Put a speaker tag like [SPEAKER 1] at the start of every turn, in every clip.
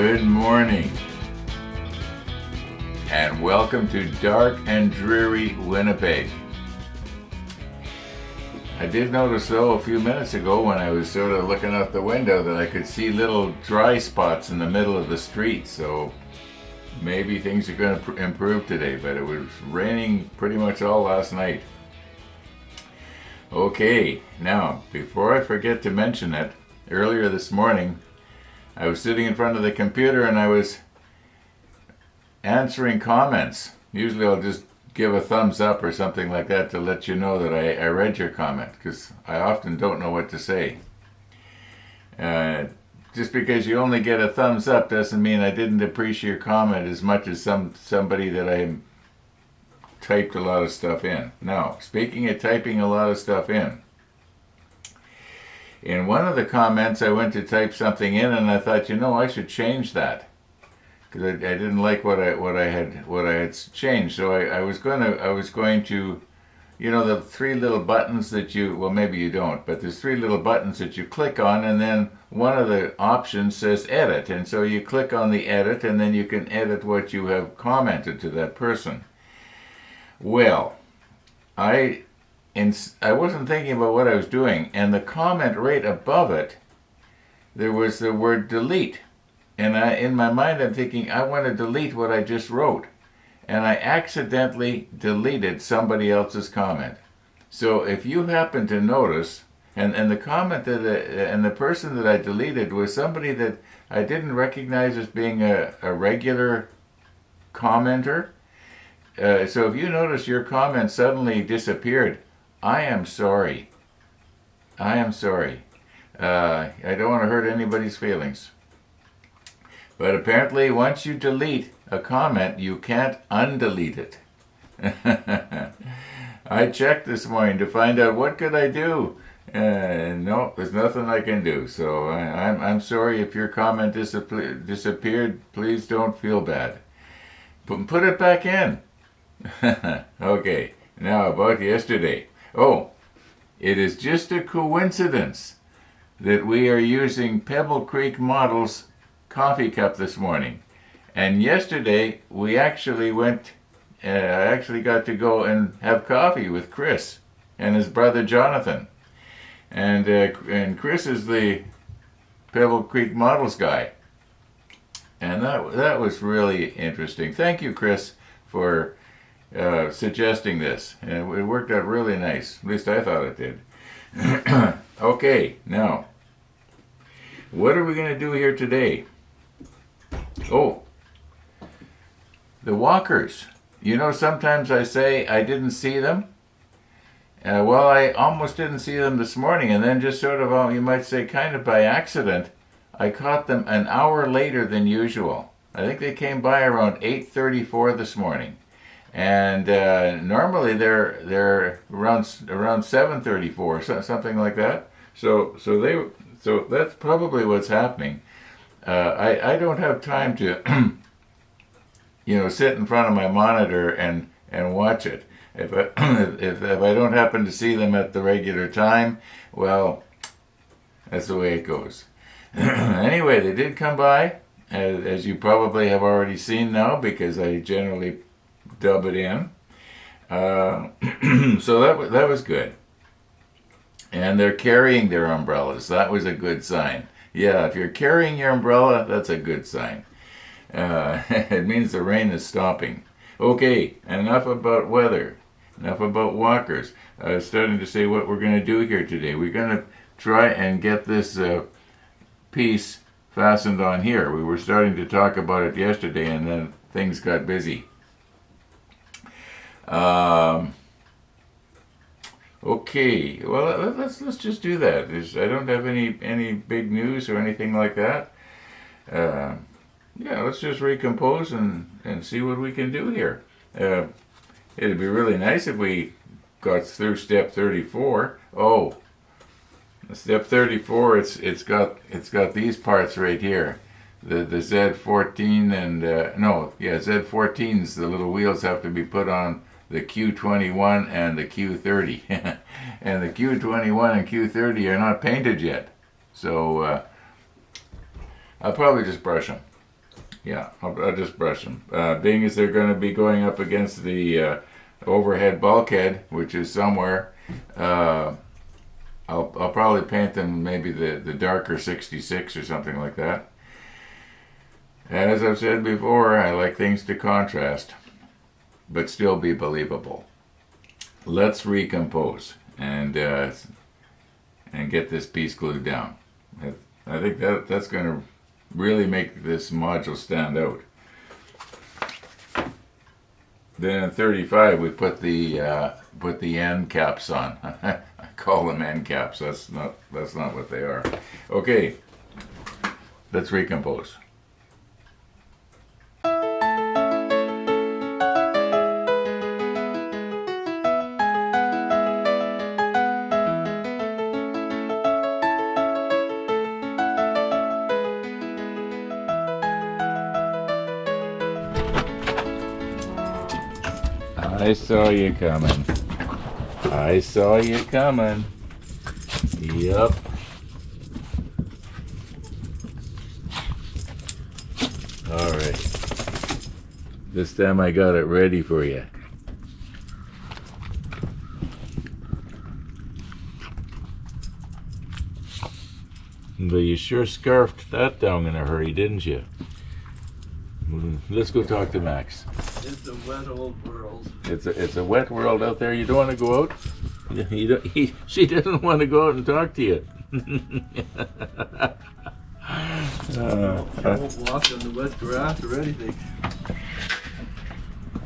[SPEAKER 1] Good morning, and welcome to dark and dreary Winnipeg. I did notice, though, a few minutes ago when I was sort of looking out the window that I could see little dry spots in the middle of the street, so maybe things are going to improve today, but it was raining pretty much all last night. Okay, now, before I forget to mention it, earlier this morning, I was sitting in front of the computer and I was answering comments. Usually I'll just give a thumbs up or something like that to let you know that I read your comment, because I often don't know what to say. Just because you only get a thumbs up doesn't mean I didn't appreciate your comment as much as somebody that I typed a lot of stuff in. Now, speaking of typing a lot of stuff in one of the comments I went to type something in and I thought, I should change that, because I didn't like what I had changed. So I was going to, the three little buttons that maybe you don't, but there's three little buttons that you click on, and then one of the options says edit, and so you click on the edit, and then you can edit what you have commented to that person. Well, I wasn't thinking about what I was doing, and the comment right above it, there was the word delete. And in my mind, I'm thinking, I want to delete what I just wrote. And I accidentally deleted somebody else's comment. So if you happen to notice, and the comment and the person that I deleted was somebody that I didn't recognize as being a regular commenter. So if you notice your comment suddenly disappeared, I am sorry. I am sorry. I don't want to hurt anybody's feelings. But apparently, once you delete a comment, you can't undelete it. I checked this morning to find out what could I do. No, there's nothing I can do. So I'm sorry if your comment disappeared. Please don't feel bad. Put it back in. Okay, now about yesterday. Oh, it is just a coincidence that we are using Pebble Creek Muddle's coffee cup this morning. And yesterday we actually I actually got to go and have coffee with Chris and his brother Jonathan. And Chris is the Pebble Creek Muddle's guy. And that was really interesting. Thank you, Chris, for suggesting this. And it worked out really nice. At least I thought it did. Okay, now, what are we going to do here today? Oh, the walkers. Sometimes I say I didn't see them. Well, I almost didn't see them this morning, and then just sort of, you might say kind of by accident, I caught them an hour later than usual. I think they came by around 8:34 this morning. And normally they're around 7:34, something like that. So that's probably what's happening. I don't have time to sit in front of my monitor and watch it. If I don't happen to see them at the regular time, well, that's the way it goes. Anyway, they did come by, as you probably have already seen now, because I generally dub it in. So that was good. And they're carrying their umbrellas. That was a good sign. Yeah, if you're carrying your umbrella, that's a good sign. It means the rain is stopping. Okay, enough about weather. Enough about walkers. I was starting to say what we're going to do here today. We're going to try and get this piece fastened on here. We were starting to talk about it yesterday, and then things got busy. Okay, well, let's just do that. I don't have any big news or anything like that. Yeah, let's just recompose and see what we can do here. It'd be really nice if we got through step 34. Oh, step 34. It's got these parts right here. The Z14 and Z14s. The little wheels have to be put on the Q21 and the Q30. And the Q21 and Q30 are not painted yet. So I'll probably just brush them. Yeah, I'll just brush them. Being as they're going to be going up against the overhead bulkhead, which is somewhere, I'll probably paint them maybe the darker 66 or something like that. And as I've said before, I like things to contrast, but still be believable. Let's recompose and get this piece glued down. I think that's going to really make this module stand out. Then in 35 we put the end caps on. I call them end caps. That's not what they are. Okay, let's recompose. I saw you coming. I saw you coming. Yup. Alright. This time I got it ready for you. But you sure scarfed that down in a hurry, didn't you? Let's go talk to Max.
[SPEAKER 2] It's a wet old world.
[SPEAKER 1] It's a wet world out there. You don't want to go out? She doesn't want to go out and talk to you.
[SPEAKER 2] I won't walk on the wet grass or anything.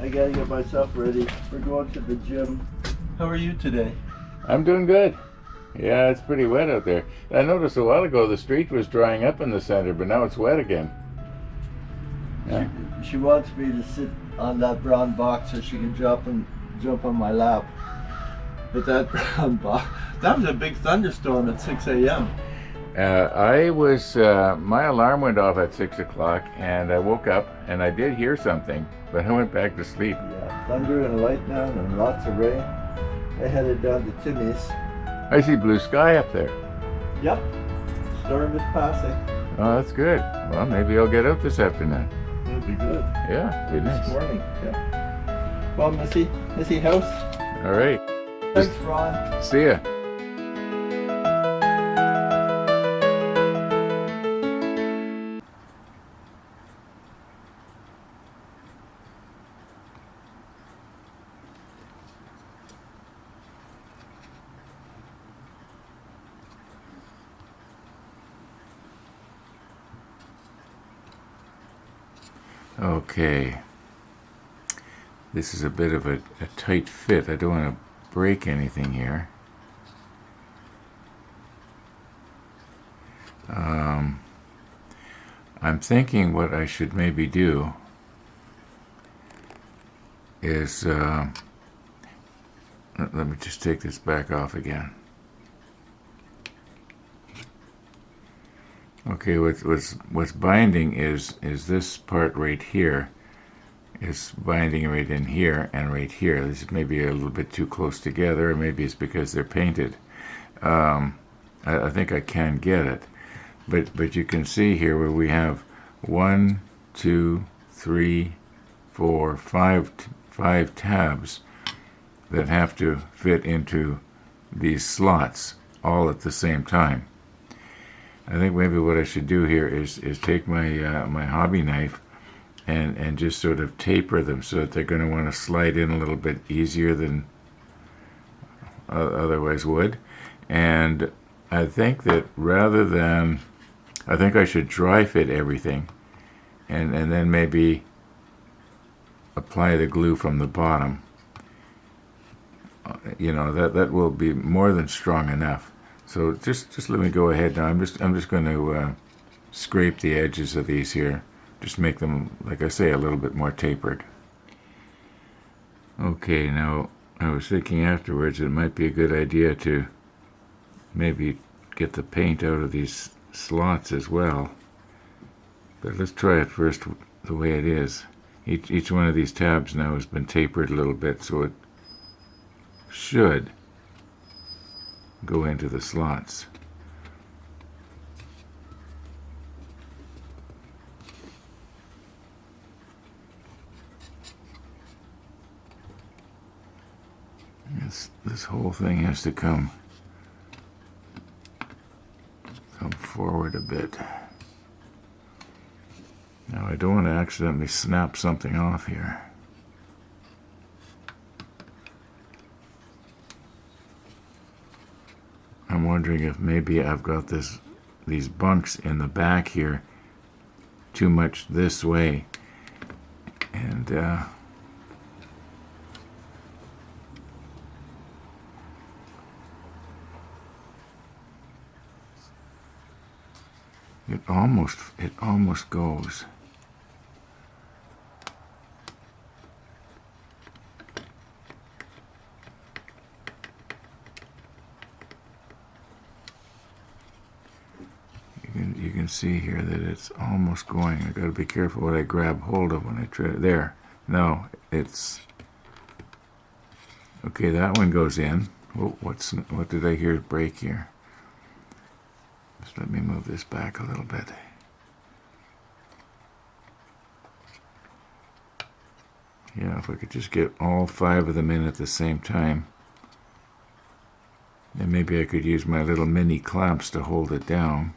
[SPEAKER 2] I gotta get myself ready. We're going to the gym. How are you today?
[SPEAKER 1] I'm doing good. Yeah, it's pretty wet out there. I noticed a while ago the street was drying up in the center, but now it's wet again. Yeah.
[SPEAKER 2] She wants me to sit on that brown box so she can jump on my lap. But that brown box, that was a big thunderstorm at 6 a.m.
[SPEAKER 1] My alarm went off at 6 o'clock and I woke up and I did hear something, but I went back to sleep.
[SPEAKER 2] Yeah, thunder and lightning and lots of rain. I headed down to Timmy's.
[SPEAKER 1] I see blue sky up there.
[SPEAKER 2] Yep, storm is passing.
[SPEAKER 1] Oh, that's good. Well, maybe I'll get out this afternoon.
[SPEAKER 2] It'll be good.
[SPEAKER 1] Yeah, be nice.
[SPEAKER 2] This morning, yeah. Well, Missy House.
[SPEAKER 1] All right.
[SPEAKER 2] Thanks, Ron.
[SPEAKER 1] See ya. Okay, this is a bit of a tight fit. I don't want to break anything here. I'm thinking what I should maybe do is, let me just take this back off again. Okay, what's binding is this part right here is binding right in here and right here. This is maybe a little bit too close together, or maybe it's because they're painted. I think I can get it, but you can see here where we have 1, 2, 3, 4, 5 tabs that have to fit into these slots all at the same time. I think maybe what I should do here is take my my hobby knife and just sort of taper them so that they're going to want to slide in a little bit easier than otherwise would. And I think that I think I should dry fit everything and then maybe apply the glue from the bottom. You know, that will be more than strong enough. So just let me go ahead now. I'm just going to scrape the edges of these here. Just make them, like I say, a little bit more tapered. Okay, now I was thinking afterwards it might be a good idea to maybe get the paint out of these slots as well. But let's try it first the way it is. Each one of these tabs now has been tapered a little bit, so it should go into the slots. This whole thing has to come forward a bit. Now I don't want to accidentally snap something off here. I'm wondering if maybe I've got these bunks in the back here too much this way, and it almost goes. You can see here that it's almost going. I got to be careful what I grab hold of when I try. There. No, it's okay. That one goes in. Oh, what did I hear break here? Just let me move this back a little bit. Yeah, if I could just get all 5 of them in at the same time, then maybe I could use my little mini clamps to hold it down.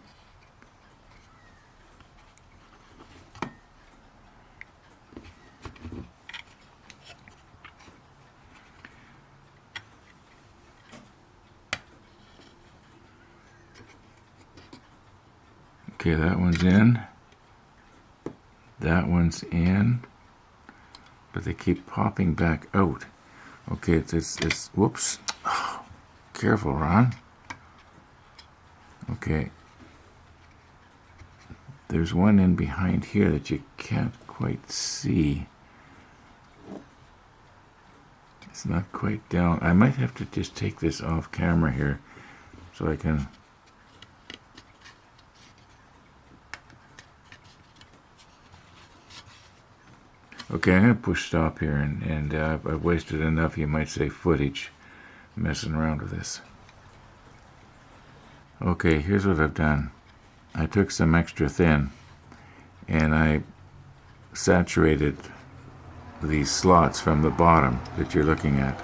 [SPEAKER 1] Okay, that one's in. That one's in. But they keep popping back out. Okay, it's whoops. Oh, careful, Ron. Okay. There's one in behind here that you can't quite see. It's not quite down. I might have to just take this off camera here so I can... Okay, I'm going to push stop here, and I've wasted enough, you might say, footage messing around with this. Okay, here's what I've done. I took some extra thin, and I saturated these slots from the bottom that you're looking at.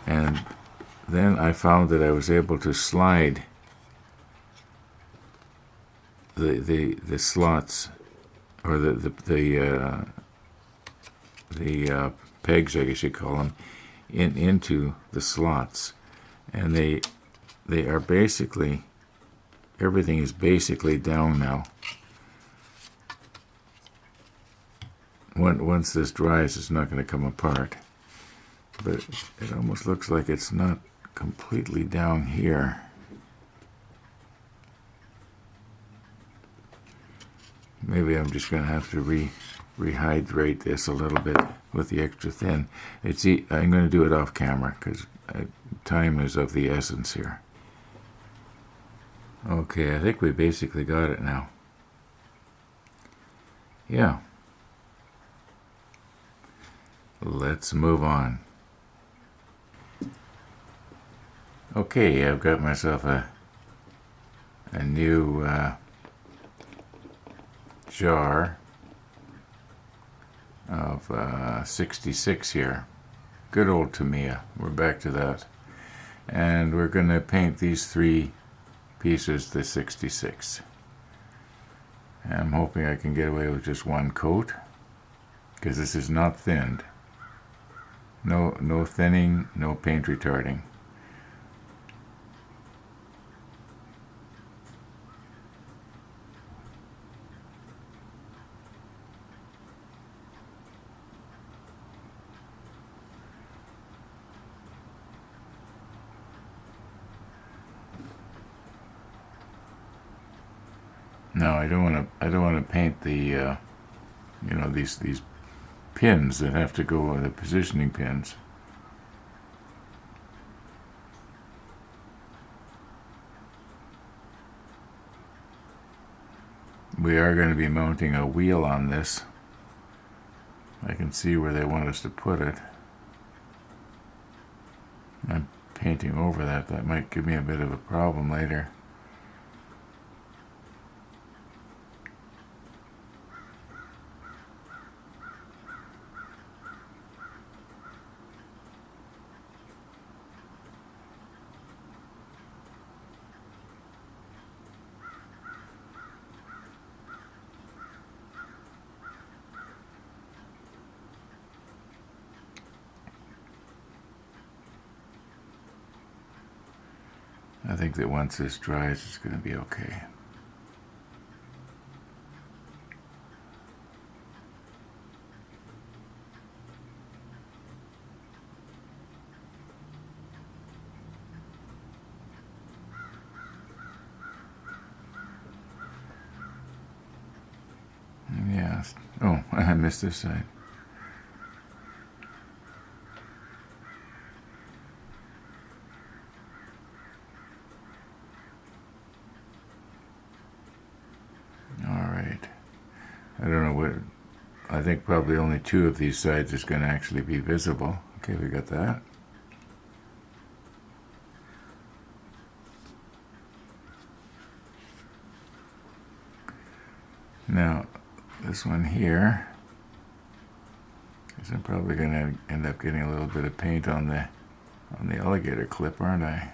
[SPEAKER 1] And then I found that I was able to slide the slots, or the pegs, I guess you call them, into the slots, and they are basically, everything is basically down now. Once this dries, it's not going to come apart, but it almost looks like it's not completely down here. Maybe I'm just going to have to rehydrate this a little bit with the extra thin. I'm going to do it off camera because time is of the essence here. Okay, I think we basically got it now. Yeah. Let's move on. Okay, I've got myself a new jar of 66 here. Good old Tamiya. We're back to that. And we're going to paint these 3 pieces the 66. I'm hoping I can get away with just 1 coat, because this is not thinned. No thinning, no paint retarding. No, I don't want to paint the these pins that have to go, the positioning pins. We are going to be mounting a wheel on this. I can see where they want us to put it. I'm painting over that. That might give me a bit of a problem later. I think that once this dries, it's going to be okay. Yeah. Oh, I missed this side. I don't know what, I think probably only 2 of these sides is going to actually be visible. Okay, we got that. Now, this one here, because I'm probably going to end up getting a little bit of paint on the alligator clip, aren't I?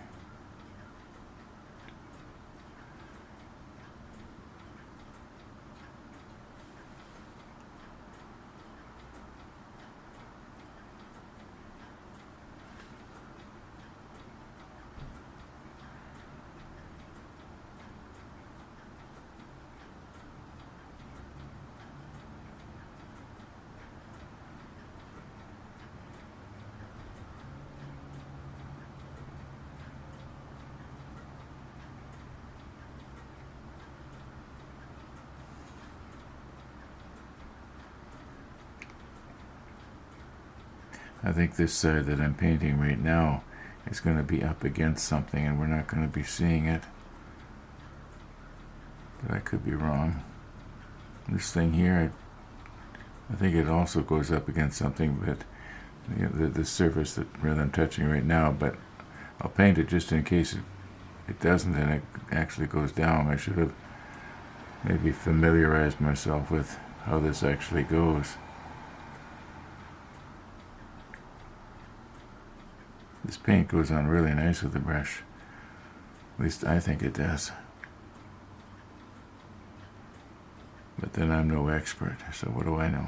[SPEAKER 1] I think this side that I'm painting right now is going to be up against something and we're not going to be seeing it. But I could be wrong. This thing here, I think it also goes up against something, but the surface that rather I'm touching right now, but I'll paint it just in case it doesn't and it actually goes down. I should have maybe familiarized myself with how this actually goes. This paint goes on really nice with the brush. At least I think it does. But then I'm no expert, so what do I know?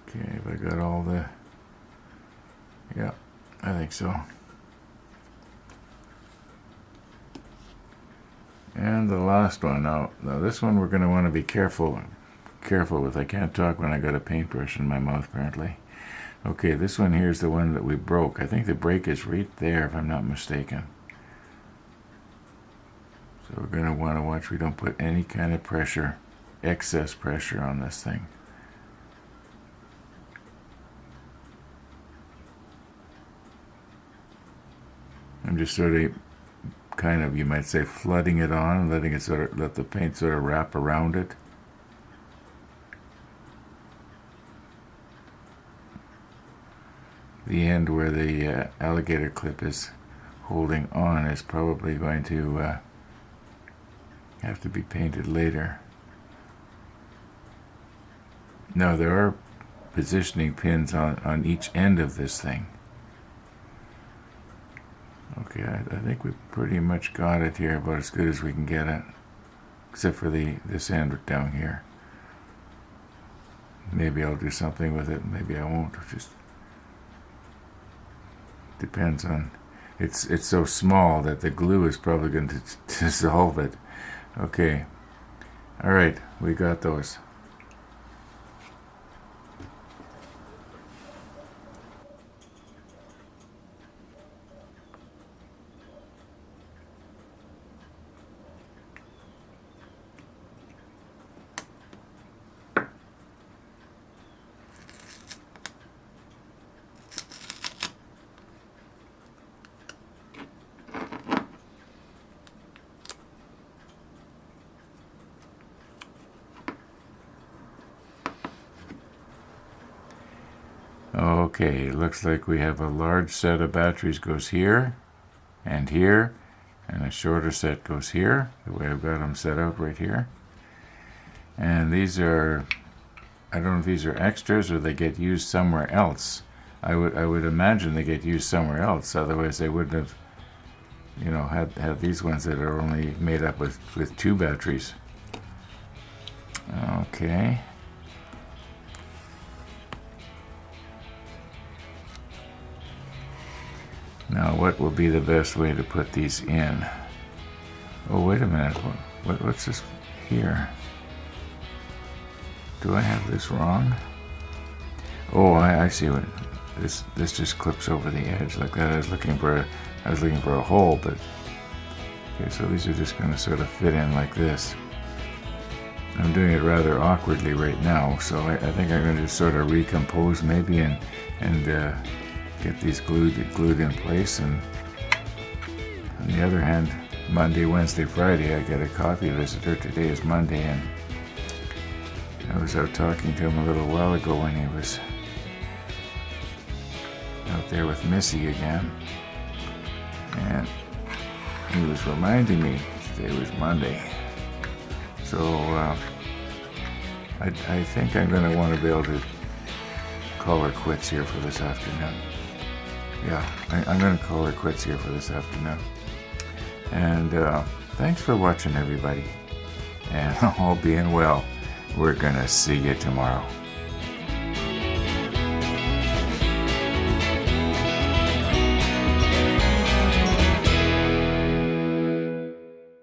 [SPEAKER 1] Okay, have I got all the... Yeah, I think so. And the last one. Now this one we're going to want to be careful with. I can't talk when I got a paintbrush in my mouth, apparently. Okay, this one here is the one that we broke. I think the break is right there, if I'm not mistaken. So we're going to want to watch we don't put any kind of pressure, excess pressure on this thing. I'm just sort of, kind of, you might say, flooding it on, letting it sort of, let the paint sort of wrap around it. The end where the alligator clip is holding on is probably going to have to be painted later. Now there are positioning pins on each end of this thing. Okay, I think we pretty much got it here, about as good as we can get it, except for this end down here. Maybe I'll do something with it, maybe I won't. It just depends on. It's so small that the glue is probably going to dissolve it. Okay, all right, we got those. Okay, looks like we have a large set of batteries goes here, and a shorter set goes here, the way I've got them set out right here. And these are, I don't know if these are extras or they get used somewhere else. I would imagine they get used somewhere else, otherwise they wouldn't have, had these ones that are only made up with 2 batteries. Okay. Now, what will be the best way to put these in? Oh, wait a minute. What's this here? Do I have this wrong? Oh, I see what this just clips over the edge like that. I was looking for a hole, but okay. So these are just going to sort of fit in like this. I'm doing it rather awkwardly right now, so I think I'm going to just sort of recompose maybe and get these glued in place. And on the other hand, Monday, Wednesday, Friday, I get a coffee visitor. Today is Monday, and I was out talking to him a little while ago when he was out there with Missy again, and he was reminding me today was Monday. So I think I'm going to want to be able to call her quits here for this afternoon. Yeah, I'm going to call her quits here for this afternoon. And thanks for watching, everybody. And all being well, we're going to see you tomorrow.